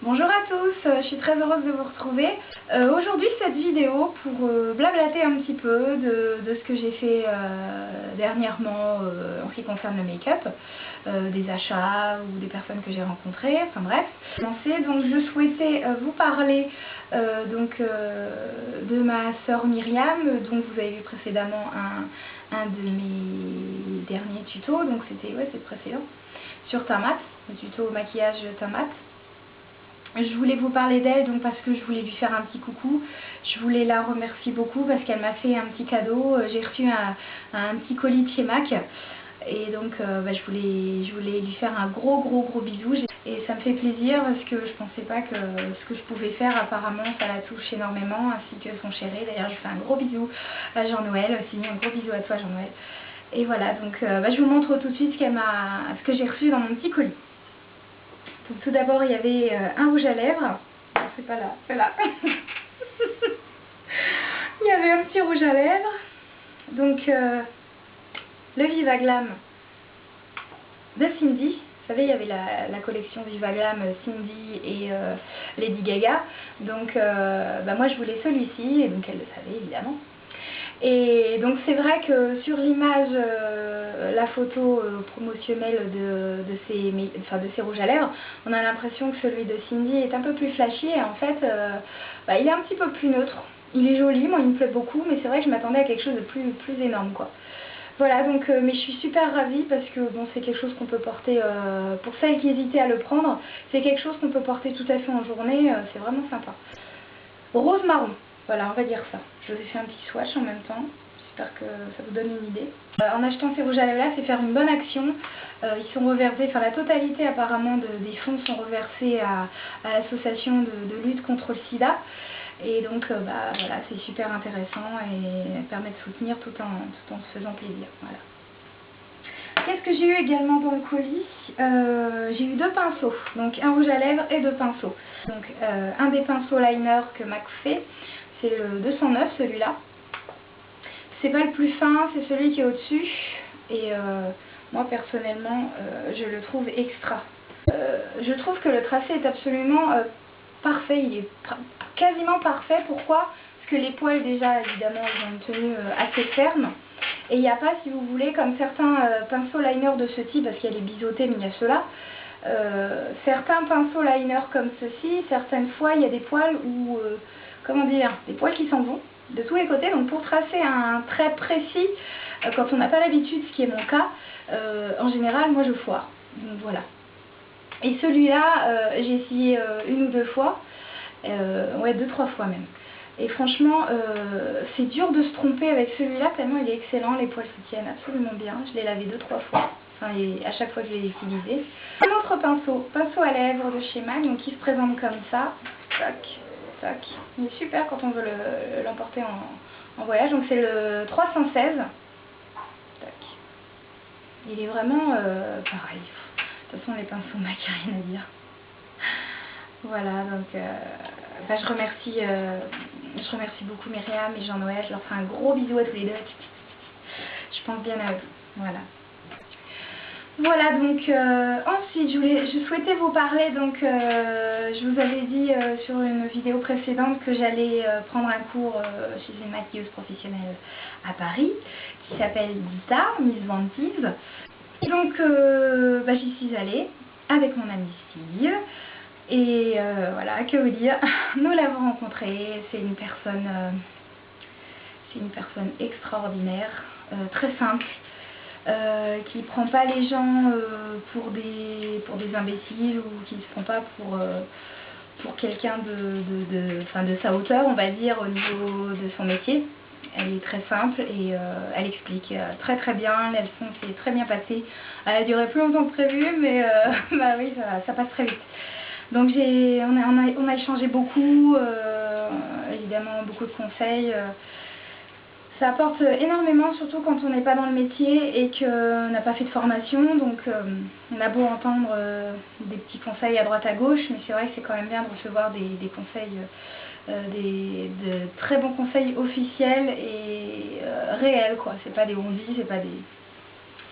Bonjour à tous, je suis très heureuse de vous retrouver. Aujourd'hui cette vidéo pour blablater un petit peu de ce que j'ai fait dernièrement en ce qui concerne le make-up, des achats ou des personnes que j'ai rencontrées, enfin bref. Donc je souhaitais vous parler de ma sœur Myriam, dont vous avez vu précédemment un de mes derniers tutos, donc c'est le précédent, sur teint mat, le tuto maquillage teint mat. Je voulais vous parler d'elle donc parce que je voulais lui faire un petit coucou. Je voulais la remercier beaucoup parce qu'elle m'a fait un petit cadeau. J'ai reçu un petit colis de chez MAC et donc je voulais lui faire un gros bisou. Et ça me fait plaisir parce que je pensais pas que ce que je pouvais faire, apparemment ça la touche énormément, ainsi que son chéri. D'ailleurs je fais un gros bisou à Jean-Noël aussi, un gros bisou à toi Jean-Noël. Et voilà, donc je vous montre tout de suite ce que j'ai reçu dans mon petit colis. Donc tout d'abord il y avait un rouge à lèvres, c'est pas là, c'est là. Il y avait un petit rouge à lèvres, donc le Viva Glam de Cindy. Vous savez, il y avait la collection Viva Glam, Cindy et Lady Gaga, donc moi je voulais celui-ci, et donc elle le savait évidemment. Et donc c'est vrai que sur l'image, la photo promotionnelle de ces rouges à lèvres, on a l'impression que celui de Cindy est un peu plus flashy et en fait il est un petit peu plus neutre. Il est joli, moi il me plaît beaucoup, mais c'est vrai que je m'attendais à quelque chose de plus énorme quoi. Voilà, donc mais je suis super ravie parce que bon, c'est quelque chose qu'on peut porter, pour celles qui hésitaient à le prendre, c'est quelque chose qu'on peut porter tout à fait en journée, c'est vraiment sympa. Rose marron. Voilà, on va dire ça. Je vous ai fait un petit swatch en même temps. J'espère que ça vous donne une idée. En achetant ces rouges à lèvres là, c'est faire une bonne action. Ils sont reversés, enfin la totalité apparemment des fonds sont reversés à l'association de lutte contre le sida. Et donc voilà, c'est super intéressant et permet de soutenir tout en se faisant plaisir. Voilà. Qu'est-ce que j'ai eu également dans le colis? J'ai eu deux pinceaux, donc un rouge à lèvres et deux pinceaux. Donc un des pinceaux liner que MAC fait, c'est le 209 celui-là. C'est pas le plus fin, c'est celui qui est au-dessus. Et moi personnellement, je le trouve extra. Je trouve que le tracé est absolument parfait, il est quasiment parfait. Pourquoi? Parce que les poils déjà évidemment ils ont une tenue assez ferme. Et il n'y a pas, si vous voulez, comme certains pinceaux liner de ce type, parce qu'il y a les biseautés, mais il y a ceux-là. Certains pinceaux liner comme ceci, certaines fois, il y a des poils où, comment dire, des poils qui s'en vont de tous les côtés. Donc pour tracer un trait précis, quand on n'a pas l'habitude, ce qui est mon cas, en général, moi je foire. Donc voilà. Et celui-là, j'ai essayé une ou deux fois, ouais, 2-3 fois même. Et franchement, c'est dur de se tromper avec celui-là tellement il est excellent, les poils se tiennent absolument bien. Je l'ai lavé 2-3 fois, enfin, et à chaque fois que je l'ai utilisé. Un autre pinceau à lèvres de chez MAC, donc qui se présente comme ça. Tac, tac. Il est super quand on veut l'emporter en voyage. Donc c'est le 316. Tac. Il est vraiment pareil. De toute façon, les pinceaux MAC, il n'y a rien à dire. Voilà, donc je remercie beaucoup Myriam et Jean-Noël. Je leur fais un gros bisou à tous les deux. Je pense bien à eux. Voilà. Voilà, donc ensuite je souhaitais vous parler, donc je vous avais dit sur une vidéo précédente que j'allais prendre un cours chez une maquilleuse professionnelle à Paris qui s'appelle Dita, Miss Vantise. Donc j'y suis allée avec mon amie Steve. Et voilà, que vous dire, nous l'avons rencontrée, c'est une personne extraordinaire, très simple, qui ne prend pas les gens pour des imbéciles ou qui ne se prend pas pour quelqu'un de sa hauteur, on va dire, au niveau de son métier. Elle est très simple et elle explique très bien, la leçon s'est très bien passée. Elle a duré plus longtemps que prévu, mais bah oui, ça passe très vite. Donc on a échangé beaucoup, évidemment beaucoup de conseils. Ça apporte énormément, surtout quand on n'est pas dans le métier et qu'on n'a pas fait de formation. Donc on a beau entendre des petits conseils à droite à gauche, mais c'est vrai que c'est quand même bien de recevoir des conseils, de très bons conseils officiels et réels, quoi. C'est pas des on-dit, c'est pas des...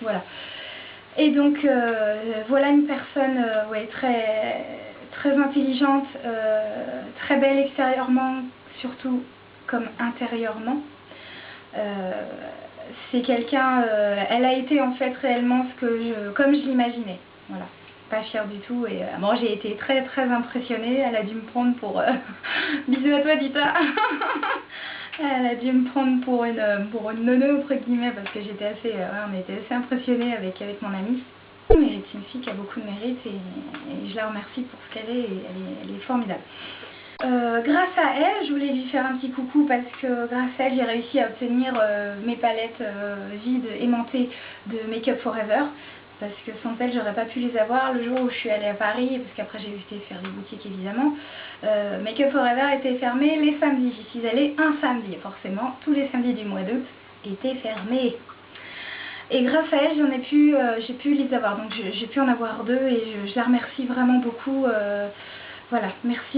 Voilà. Et donc voilà une personne ouais, très intelligente, très belle extérieurement, surtout comme intérieurement. C'est quelqu'un, elle a été en fait réellement comme je l'imaginais. Voilà, pas fière du tout. Et bon, j'ai été très impressionnée. Elle a dû me prendre pour bisous à toi, Dita. Elle a dû me prendre pour une neuneu entre guillemets, parce que j'étais assez, on était assez impressionnés avec mon amie. Mais c'est une fille qui a beaucoup de mérite et je la remercie pour ce qu'elle est. Et elle est formidable. Grâce à elle, je voulais lui faire un petit coucou parce que grâce à elle, j'ai réussi à obtenir mes palettes vides aimantées de Make Up For Ever. Parce que sans elle, j'aurais pas pu les avoir le jour où je suis allée à Paris, parce qu'après j'ai été faire les boutiques évidemment. Make Up For Ever était fermé les samedis. J'y suis allée un samedi, forcément. Tous les samedis du mois d'août étaient fermés. Et grâce à elle, j'ai pu les avoir. Donc j'ai pu en avoir deux et je la remercie vraiment beaucoup. Voilà, merci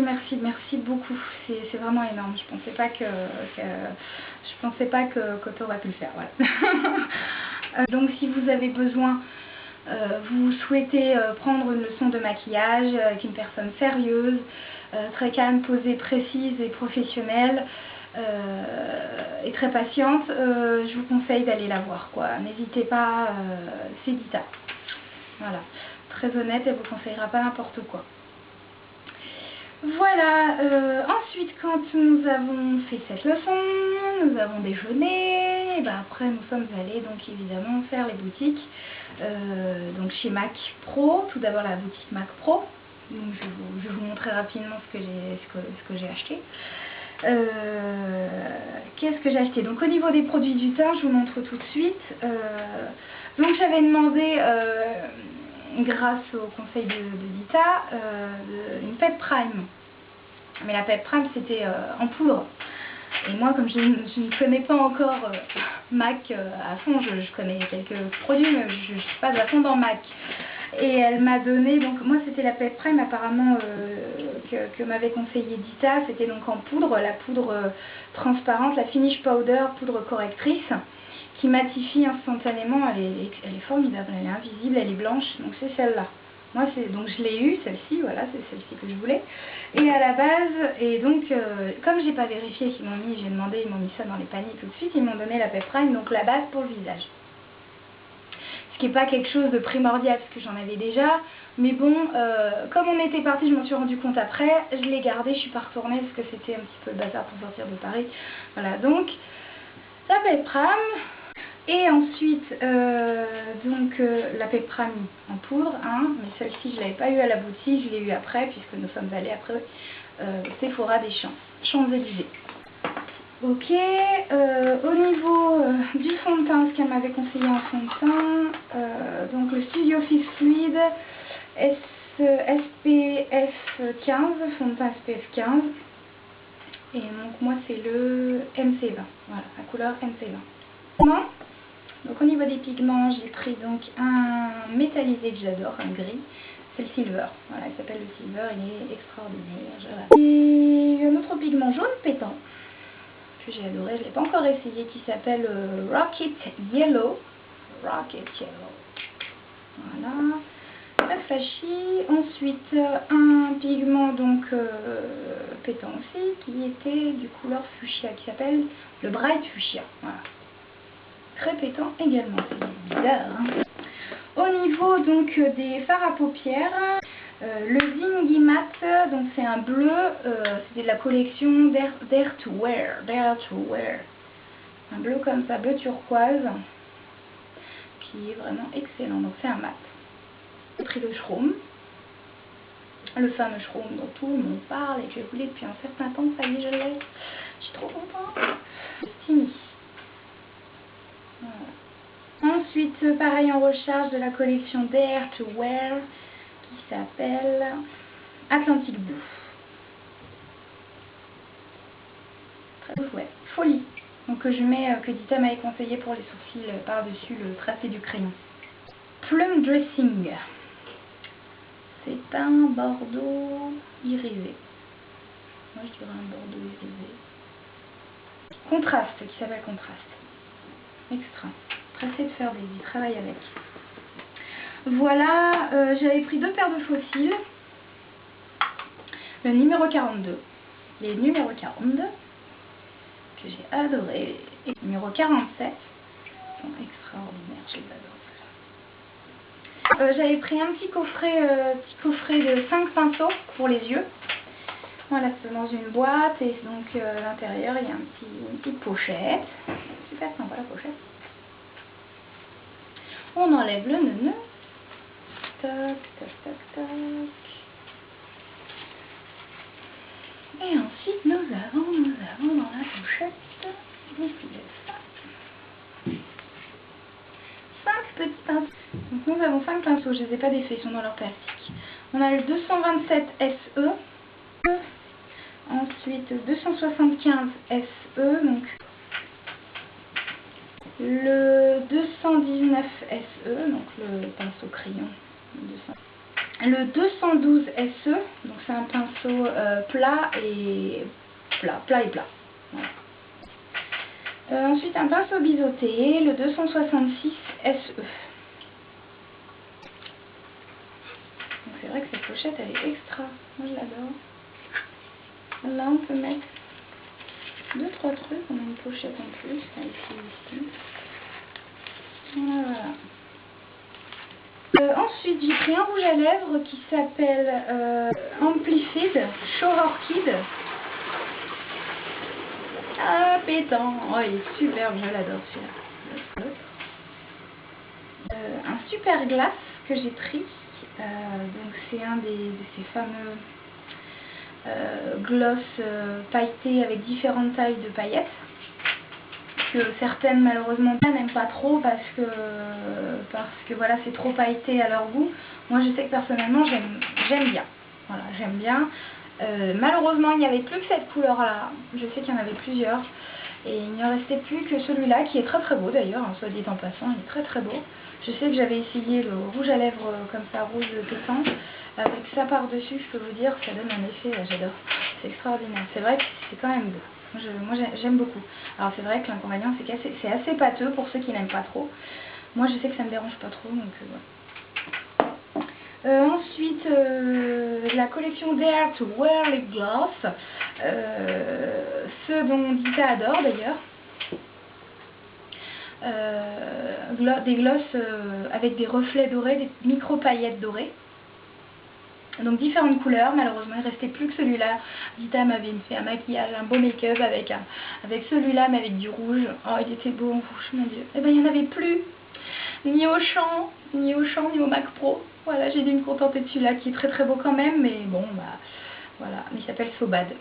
beaucoup. C'est vraiment énorme. Je pensais pas que tu aurais pu le faire. Voilà. Donc si vous avez besoin, vous souhaitez prendre une leçon de maquillage avec une personne sérieuse, très calme, posée, précise et professionnelle, et très patiente, je vous conseille d'aller la voir, quoi. N'hésitez pas, c'est Dita. Voilà, très honnête, elle vous conseillera pas n'importe quoi. Voilà, ensuite quand nous avons fait cette leçon, nous avons déjeuné, et ben après nous sommes allés donc évidemment faire les boutiques, donc chez Mac Pro, tout d'abord la boutique Mac Pro, donc je vais vous montrer rapidement ce que j'ai acheté. Qu'est-ce que j'ai acheté? Donc au niveau des produits du teint, je vous montre tout de suite. Donc j'avais demandé, grâce au conseil de Dita, une PEP Prime. Mais la PEP Prime c'était en poudre. Et moi comme je ne connais pas encore MAC à fond, je connais quelques produits mais je ne suis pas à fond dans MAC. Et elle m'a donné, donc moi c'était la PEP Prime apparemment que m'avait conseillé Dita, c'était donc en poudre, la poudre transparente, la Finish Powder, poudre correctrice, qui matifie instantanément, elle est formidable, elle est invisible, elle est blanche, donc c'est celle-là. Moi donc je l'ai eue, celle-ci, voilà, c'est celle-ci que je voulais. Et à la base, et donc comme j'ai pas vérifié qu'ils m'ont mis, j'ai demandé, ils m'ont mis ça dans les paniers tout de suite, ils m'ont donné la PEP Prime, donc la base pour le visage. Ce qui n'est pas quelque chose de primordial parce que j'en avais déjà, mais bon, comme on était parti, je m'en suis rendu compte après, je l'ai gardé, je suis pas retournée parce que c'était un petit peu le bazar pour sortir de Paris. Voilà, donc la PEP Prime, et ensuite la PEP Prime en poudre, hein, mais celle-ci je l'avais pas eu à la boutique, je l'ai eu après puisque nous sommes allés après Sephora des Champs-Élysées. Ok, au niveau du fond de teint, ce qu'elle m'avait conseillé en fond de teint, donc le Studio Fix Fluid SPF 15, fond de teint SPF 15, et donc moi c'est le MC20, voilà, la couleur MC20. Non. Donc au niveau des pigments, j'ai pris donc un métallisé que j'adore, un gris, c'est le Silver, voilà, il s'appelle le Silver, il est extraordinaire, et un autre pigment jaune pétant que j'ai adoré, je ne l'ai pas encore essayé, qui s'appelle Rocket Yellow. Rocket Yellow. Voilà. Très flashy. Ensuite, un pigment donc pétant aussi, qui était du couleur fuchsia, qui s'appelle le Bright Fuchsia. Voilà. Très pétant également, c'est bizarre. Hein. Au niveau donc des fards à paupières, le Zingy Matte, donc c'est un bleu, c'était de la collection Dare to Wear. Un bleu comme ça, bleu turquoise, qui est vraiment excellent, donc c'est un mat. J'ai pris le Shroom, le fameux Shroom dont tout le monde parle et que je voulais depuis un certain temps, ça y est je l'ai, je suis trop contente. Steamy. Voilà. Ensuite, pareil en recharge de la collection Dare to Wear, qui s'appelle Atlantic Blue. Très ouais, folie. Donc que je mets, que Dita m'avait conseillé pour les sourcils par-dessus le tracé du crayon. Plum Dressing. C'est un bordeaux irisé. Moi je dirais un bordeaux irisé. Contraste, qui s'appelle Contraste. Extra. Pressé de faire des travail avec. Voilà, j'avais pris deux paires de faux cils. le numéro 42. Les numéros 42, que j'ai adoré, et le numéro 47, sont extraordinaires, je les adore. J'avais pris un petit coffret de 5 pinceaux pour les yeux. Voilà, c'est dans une boîte et donc à l'intérieur il y a une petite pochette. Super sympa la pochette. On enlève le nœud. Tac, tac, tac, tac. Et ensuite nous avons dans la pochette, donc il y a ça. 5 petits pinceaux. Donc nous avons 5 pinceaux, je ne les ai pas défaits, ils sont dans leur plastique. On a le 227 SE. Ensuite 275 SE, donc le 219 SE, donc le pinceau crayon, le 212 SE, donc c'est un pinceau plat et plat. Voilà. Ensuite un pinceau biseauté, le 266 SE. C'est vrai que cette pochette elle est extra, moi je l'adore. Là on peut mettre 2-3 trucs, on a une pochette en plus, ici. Voilà. Ensuite j'ai pris un rouge à lèvres qui s'appelle Amplified Show Orchid. Ah pétant, oh il est superbe, je l'adore celui-là. Un super glace que j'ai pris, donc c'est un de ces fameux gloss pailletés avec différentes tailles de paillettes que certaines malheureusement n'aiment pas trop parce que voilà c'est trop pailleté à leur goût. Moi je sais que personnellement j'aime bien, voilà j'aime bien. Malheureusement il n'y avait plus que cette couleur là, je sais qu'il y en avait plusieurs et il ne restait plus que celui-là qui est très très beau d'ailleurs, hein, soit dit en passant, il est très très beau. Je sais que j'avais essayé le rouge à lèvres comme ça, rouge pétant. Avec ça par-dessus, je peux vous dire que ça donne un effet, j'adore. C'est extraordinaire. C'est vrai que c'est quand même beau. Moi j'aime beaucoup. Alors c'est vrai que l'inconvénient c'est que c'est assez pâteux pour ceux qui n'aiment pas trop. Moi je sais que ça me dérange pas trop, donc voilà. Ensuite, la collection Dare to Wear Lip Gloss. Ceux dont Dita adore d'ailleurs. Des glosses avec des reflets dorés, des micro paillettes dorées. Donc différentes couleurs, malheureusement il ne restait plus que celui-là. Dita m'avait fait un maquillage, un beau make-up avec celui-là mais avec du rouge. Oh il était beau en rouge, mon dieu. Et ben il n'y en avait plus, ni au champ, ni au Mac Pro. Voilà, j'ai dû me contenter de celui-là qui est très très beau quand même, mais bon bah voilà, il s'appelle So Bad.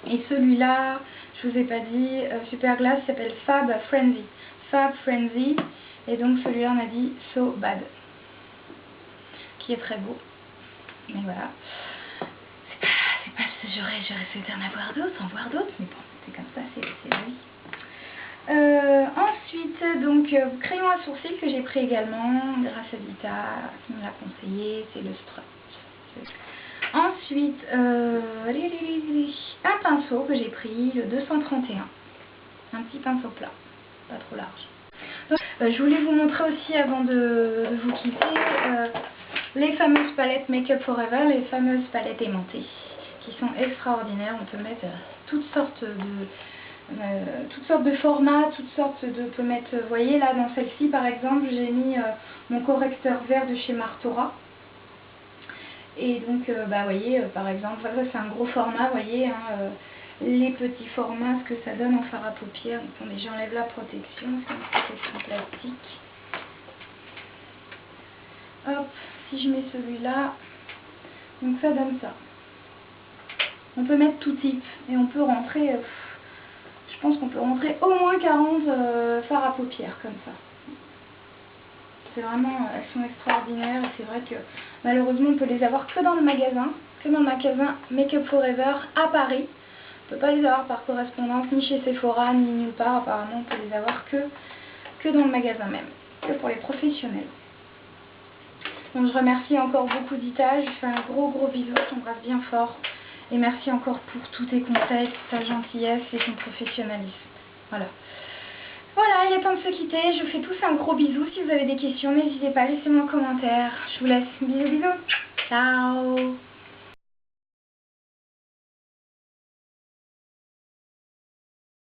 Et celui-là, je vous ai pas dit, super glace, s'appelle Fab Frenzy. Fab Frenzy, et donc celui-là on a dit So Bad, qui est très beau. Mais voilà, c'est pas ce que j'aurais souhaité en avoir d'autres, mais bon, c'est comme ça, c'est la vie. Ensuite, donc, crayon à sourcils que j'ai pris également, grâce à Vita, qui me l'a conseillé, c'est le Strut. Ensuite, un pinceau que j'ai pris, le 231, un petit pinceau plat, pas trop large. Donc, je voulais vous montrer aussi, avant de vous quitter, les fameuses palettes Make Up For Ever, les fameuses palettes aimantées, qui sont extraordinaires. On peut mettre toutes sortes de formats, on peut mettre, vous voyez là dans celle-ci par exemple, j'ai mis mon correcteur vert de chez Martora. Et donc, vous voyez, par exemple, ça c'est un gros format, vous voyez, hein, les petits formats, ce que ça donne en fard à paupières. Donc, attendez, j'enlève la protection, c'est une protection plastique. Hop, si je mets celui-là, donc ça donne ça. On peut mettre tout type et on peut rentrer, je pense qu'on peut rentrer au moins 40 fards à paupières comme ça. C'est vraiment, elles sont extraordinaires et c'est vrai que malheureusement on peut les avoir que dans le magasin, Make Up For Ever à Paris. On peut pas les avoir par correspondance ni chez Sephora ni nulle part, apparemment on peut les avoir que dans le magasin même, que pour les professionnels. Donc je remercie encore beaucoup Dita, je fais un gros bisou, je t'embrasse bien fort. Et merci encore pour tous tes conseils, ta gentillesse et ton professionnalisme. Voilà. Voilà, il est temps de se quitter. Je vous fais tous un gros bisou. Si vous avez des questions, n'hésitez pas, laissez-moi un commentaire. Je vous laisse. Bisous. Ciao.